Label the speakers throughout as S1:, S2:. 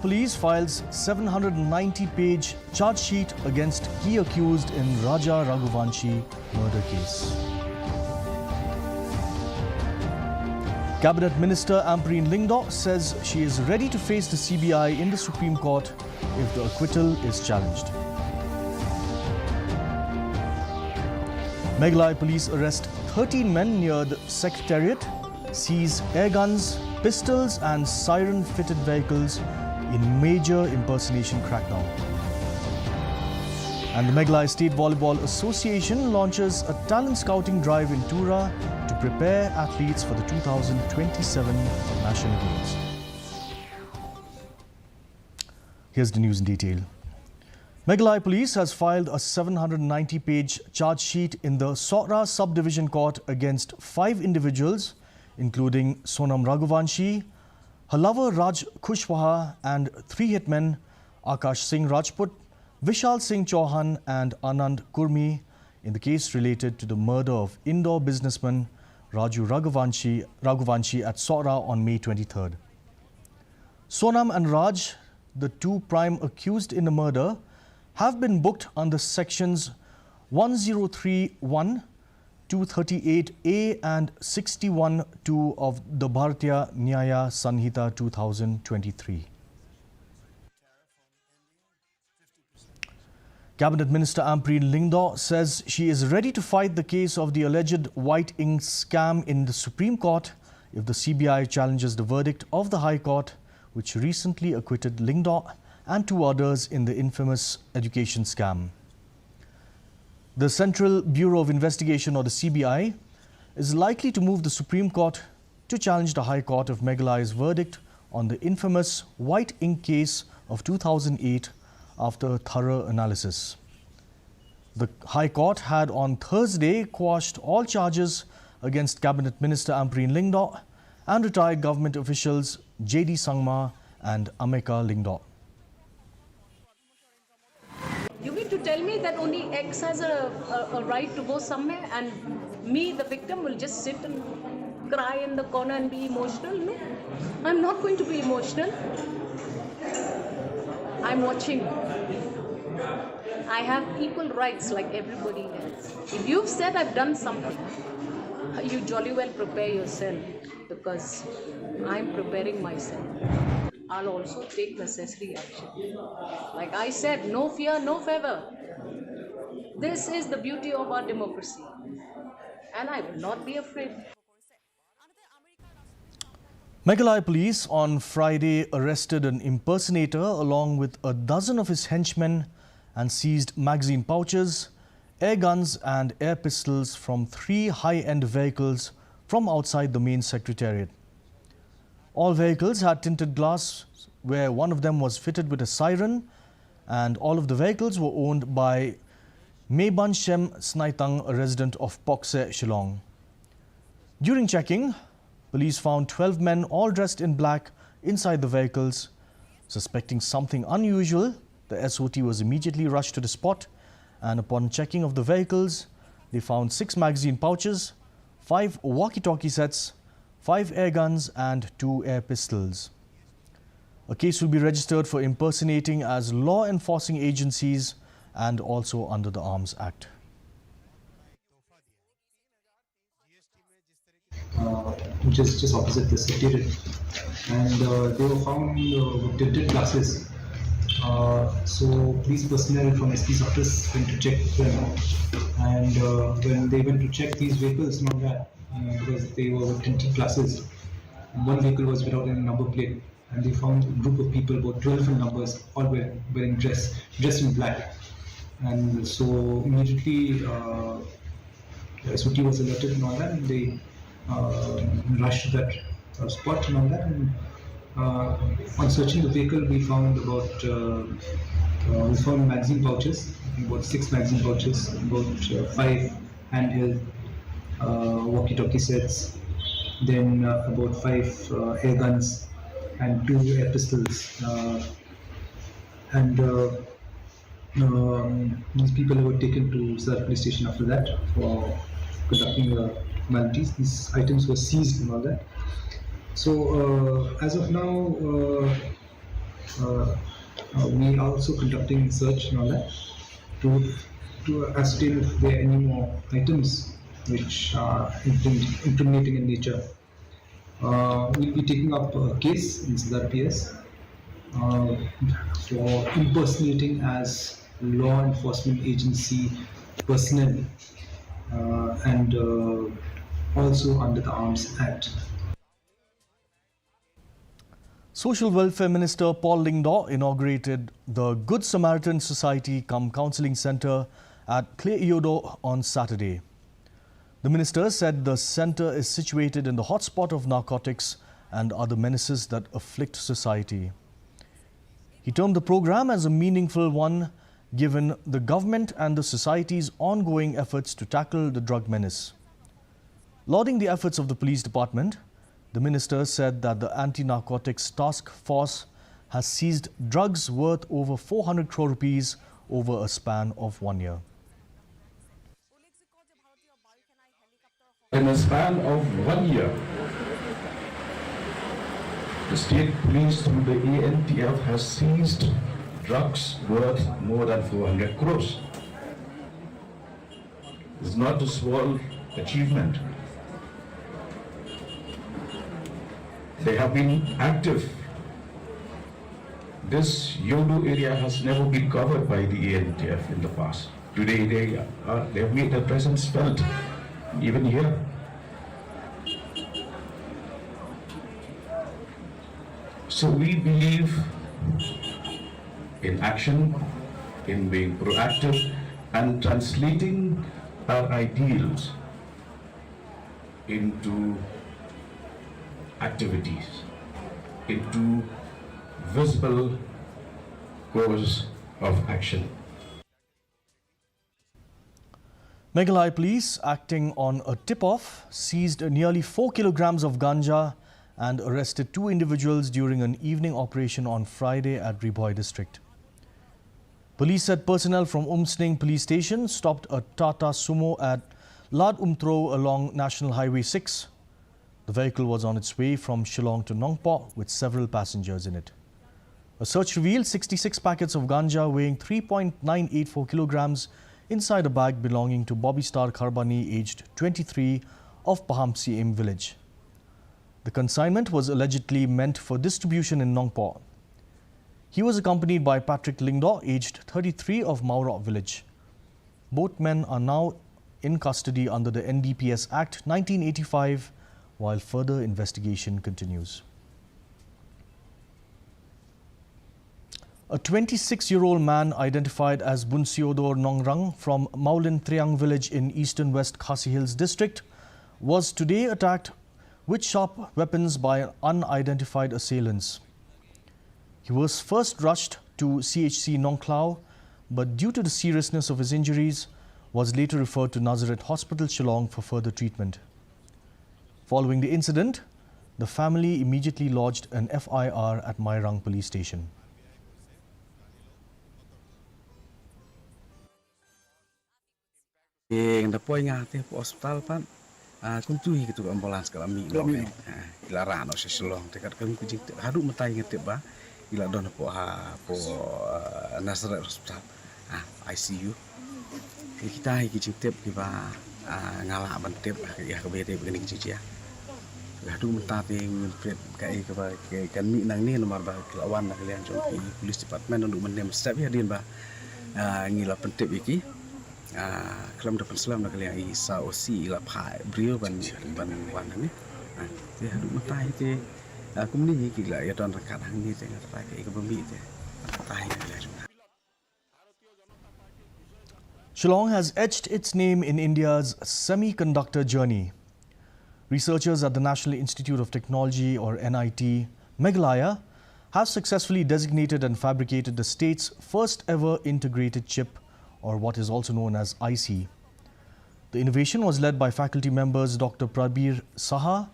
S1: Police files 790-page charge sheet against key accused in Raja Raghuvanshi murder case. Cabinet Minister Ambreen Lyngdoh says she is ready to face the CBI in the Supreme Court if the acquittal is challenged. Meghalaya police arrest 13 men near the Secretariat, seize air guns, pistols and siren-fitted vehicles in major impersonation crackdown. And the Meghalaya State Volleyball Association launches a talent scouting drive in Tura to prepare athletes for the 2027 National Games. Here's the news in detail. Meghalaya Police has filed a 790-page charge sheet in the Sora Subdivision Court against 5 individuals, including Sonam Raghuvanshi, Halavar Raj Kushwaha and 3 hitmen, Akash Singh Rajput, Vishal Singh Chauhan and Anand Kurmi, in the case related to the murder of Indore businessman Raju Raghuvanshi at Sora on May 23rd. Sonam and Raj, the 2 prime accused in the murder, have been booked under sections 103(1), 238A and 61(2) of the Bharatiya Nyaya Sanhita 2023. Cabinet Minister Ambreen Lyngdoh says she is ready to fight the case of the alleged white ink scam in the Supreme Court if the CBI challenges the verdict of the High Court, which recently acquitted Lyngdoh and 2 others in the infamous education scam. The Central Bureau of Investigation, or the CBI, is likely to move the Supreme Court to challenge the High Court of Meghalaya's verdict on the infamous white ink case of 2008 after a thorough analysis. The High Court had on Thursday quashed all charges against Cabinet Minister Ambreen Lyngdoh and retired government officials J.D. Sangma and Ameka Lyngdoh.
S2: You mean to tell me that only X has a right to go somewhere and me, the victim, will just sit and cry in the corner and be emotional? No, I'm not going to be emotional. I'm watching. I have equal rights like everybody else. If you've said I've done something, you jolly well prepare yourself, because I'm preparing myself. I'll also take necessary action. Like I said, no fear, no favor. This is the beauty of our democracy. And I will not be afraid.
S1: Meghalaya police on Friday arrested an impersonator along with a dozen of his henchmen and seized magazine pouches, air guns and air pistols from 3 high-end vehicles from outside the main secretariat. All vehicles had tinted glass, where one of them was fitted with a siren, and all of the vehicles were owned by Meiban Shem Snaitang, a resident of Pokse, Shillong. During checking, police found 12 men all dressed in black inside the vehicles. Suspecting something unusual, the SOT was immediately rushed to the spot, and upon checking of the vehicles, they found 6 magazine pouches, 5 walkie-talkie sets, 5 air guns and 2 air pistols. A case will be registered for impersonating as law enforcing agencies and also under the Arms Act.
S3: Which is just opposite the secretariat, and they were found with tinted glasses. So police personnel from SP's office went to check them, and when they went to check these vehicles, not that, because they were with tinted glasses, one vehicle was without any number plate, and they found a group of people, about 12 in numbers, all wearing dressed in black. And so immediately the SOT was alerted and all that, and they rushed to that spot and all that. And on searching the vehicle, we found magazine pouches, about 6 magazine pouches, about 5 handheld walkie-talkie sets, then about 5 air guns and 2 air pistols. These people were taken to Surf police station after that for conducting formalities. These items were seized and all that. So as of now, We are also conducting search and all that to ascertain if there are any more items which are incriminating in nature. We'll be taking up a case in Sadar PS for impersonating as law enforcement agency personnel and also under the Arms Act.
S1: Social Welfare Minister Paul Lingdaw inaugurated the Good Samaritan Society cum Counselling Centre at Clay Eodo on Saturday. The minister said the centre is situated in the hotspot of narcotics and other menaces that afflict society. He termed the program as a meaningful one given the government and the society's ongoing efforts to tackle the drug menace. Lauding the efforts of the police department, the minister said that the Anti-Narcotics Task Force has seized drugs worth over 400 crore rupees over a span of 1 year.
S4: In a span of 1 year, the state police through the ANTF has seized drugs worth more than 400 crores. It's not a small achievement. They have been active. This Yodo area has never been covered by the ANTF in the past. Today they have made their presence felt, even here. So we believe in action, in being proactive and translating our ideals into activities, into visible course of action.
S1: Meghalaya police, acting on a tip-off, seized nearly 4 kilograms of ganja and arrested 2 individuals during an evening operation on Friday at Riboy district. Police said personnel from Umsning police station stopped a Tata Sumo at Lad Umtro along National Highway 6. The vehicle was on its way from Shillong to Nongpo with several passengers in it. A search revealed 66 packets of ganja weighing 3.984 kilograms inside a bag belonging to Bobby Star Kharbani, aged 23, of Paham Siem village. The consignment was allegedly meant for distribution in Nongpo. He was accompanied by Patrick Lingdaw, aged 33, of Maurok village. Both men are now in custody under the NDPS Act 1985 while further investigation continues. A 26-year-old man identified as Bunsiodor Nongrang from Maulin Triang village in eastern West Khasi Hills district was today attacked with sharp weapons by unidentified assailants. He was first rushed to CHC Nongklao, but due to the seriousness of his injuries, was later referred to Nazareth Hospital Shillong for further treatment. Following the incident, the family immediately lodged an FIR at Mairang police station.
S5: Yang dapat ingat hospital pan, kuntui gitu ambulans kalau mi loke, ila rano seselong dekat kami kucing haduk metai ngetep ba, ila don po Nazareth hospital, ICU. Kita kucing tep kita ngalah bantep ya kebede begini kucing ya. Haduk mentate pret kai kan mi nang ni nomor ba kelawan nak kalian jompi polis department untuk menem step ya din ba, ngila pentep iki. Kelam dapat selam nak kalian isa osi ila phai brio ban wan ni te hadu matai te kumni ni kila ya don rakat hang ni te ngatai ke bumi te matai ni.
S1: Shillong has etched its name in India's semiconductor journey. Researchers at the National Institute of Technology, or NIT, Meghalaya, have successfully designated and fabricated the state's first ever integrated chip, or what is also known as IC. The innovation was led by faculty members Dr. Prabir Saha,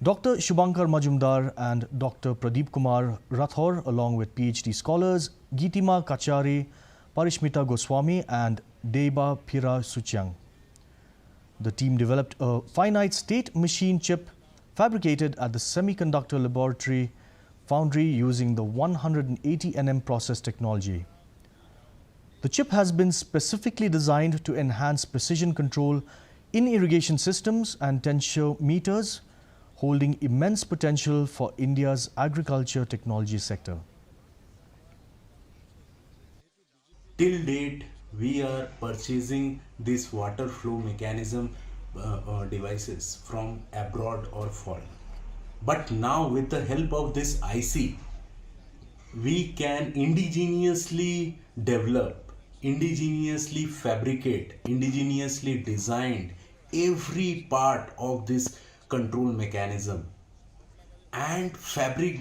S1: Dr. Shubhankar Majumdar and Dr. Pradeep Kumar Rathor, along with PhD scholars Gitima Kachari, Parishmita Goswami and Deba Phira Suchiang. The team developed a finite state machine chip fabricated at the Semiconductor Laboratory foundry using the 180 nm process technology. The chip has been specifically designed to enhance precision control in irrigation systems and tensiometers, holding immense potential for India's agriculture technology sector.
S6: Till date, we are purchasing this water flow mechanism devices from abroad or foreign. But now with the help of this IC, we can indigenously develop, indigenously fabricate, indigenously design every part of this control mechanism and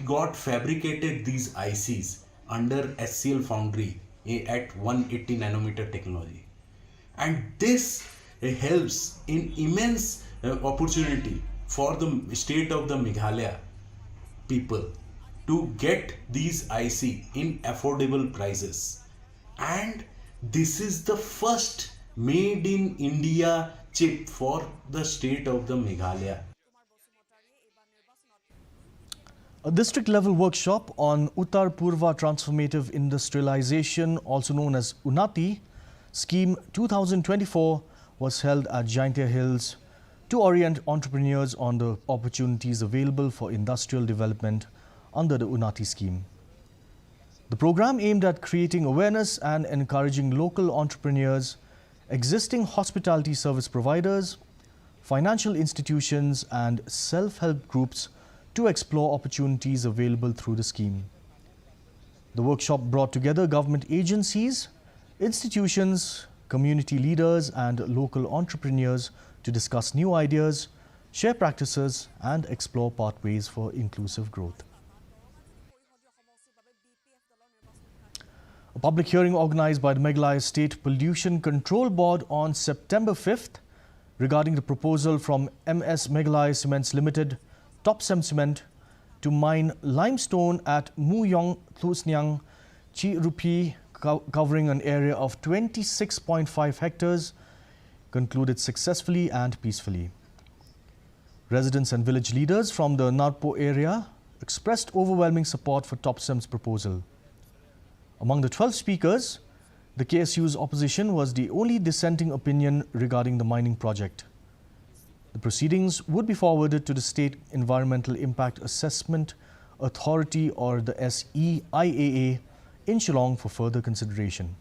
S6: got fabricated these ICs under SCL foundry at 180 nanometer technology. And this helps in immense opportunity for the state of the Meghalaya people to get these IC in affordable prices. And this is the first made in India chip for the state of the Meghalaya.
S1: A district-level workshop on Uttar Purva Transformative Industrialization, also known as UNATI, Scheme 2024 was held at Jaintia Hills to orient entrepreneurs on the opportunities available for industrial development under the UNATI scheme. The program aimed at creating awareness and encouraging local entrepreneurs, existing hospitality service providers, financial institutions and self-help groups to explore opportunities available through the scheme. The workshop brought together government agencies, institutions, community leaders and local entrepreneurs to discuss new ideas, share practices and explore pathways for inclusive growth. A public hearing organized by the Meghalaya State Pollution Control Board on September 5th regarding the proposal from MS Meghalaya Cements Limited, Topsem Cement, to mine limestone at Muyong Thusnyang Chi Rupi, covering an area of 26.5 hectares, concluded successfully and peacefully. Residents and village leaders from the Narpo area expressed overwhelming support for Topsem's proposal. Among the 12 speakers, the KSU's opposition was the only dissenting opinion regarding the mining project. The proceedings would be forwarded to the State Environmental Impact Assessment Authority or the SEIAA in Shillong for further consideration.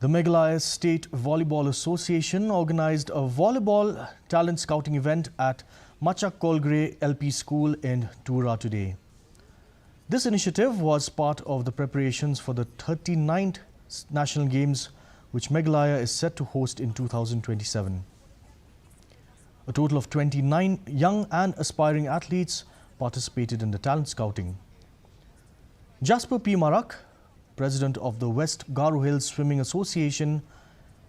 S1: The Meghalaya State Volleyball Association organized a volleyball talent scouting event at Machak Kolgre LP School in Tura today. This initiative was part of the preparations for the 39th National Games, which Meghalaya is set to host in 2027. A total of 29 young and aspiring athletes participated in the talent scouting. Jasper P. Marak, president of the West Garo Hills Swimming Association,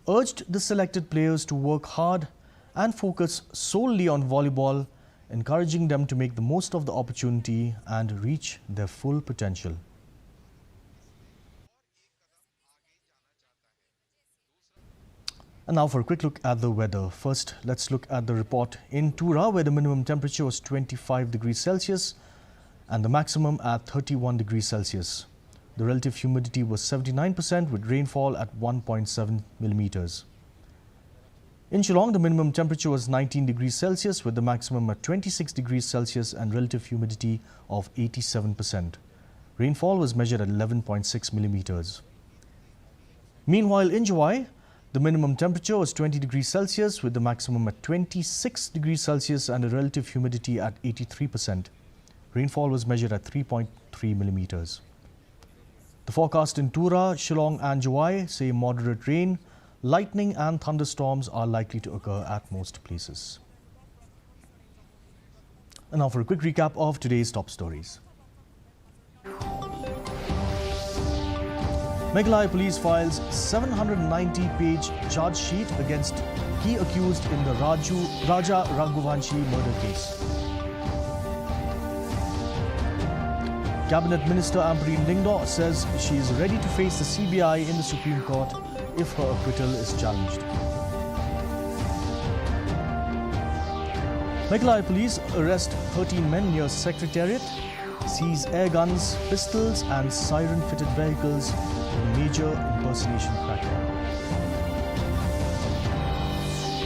S1: urged the selected players to work hard and focus solely on volleyball, encouraging them to make the most of the opportunity and reach their full potential. And now for a quick look at the weather. First, let's look at the report in Tura, where the minimum temperature was 25 degrees Celsius and the maximum at 31 degrees Celsius. The relative humidity was 79% with rainfall at 1.7 millimeters. In Shillong, the minimum temperature was 19 degrees Celsius with the maximum at 26 degrees Celsius and relative humidity of 87%. Rainfall was measured at 11.6 millimeters. Meanwhile, in Juwai, the minimum temperature was 20 degrees Celsius with the maximum at 26 degrees Celsius and a relative humidity at 83%. Rainfall was measured at 3.3 millimeters. The forecast in Tura, Shillong and Juwai say moderate rain, lightning and thunderstorms are likely to occur at most places. And now for a quick recap of today's top stories. Meghalaya Police files 790-page charge sheet against key accused in the Raja Raghuvanshi murder case. Cabinet Minister Ampareen Lingdo says she is ready to face the CBI in the Supreme Court if her acquittal is challenged. Meghalaya police arrest 13 men near Secretariat, seize air guns, pistols and siren-fitted vehicles in a major impersonation crackdown.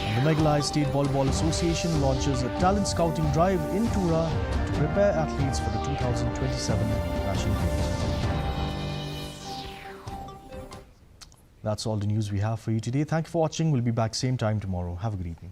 S1: And the Meghalaya State Volleyball Association launches a talent scouting drive in Tura to prepare athletes for the 2027 National Games. That's all the news we have for you today. Thank you for watching. We'll be back same time tomorrow. Have a good evening.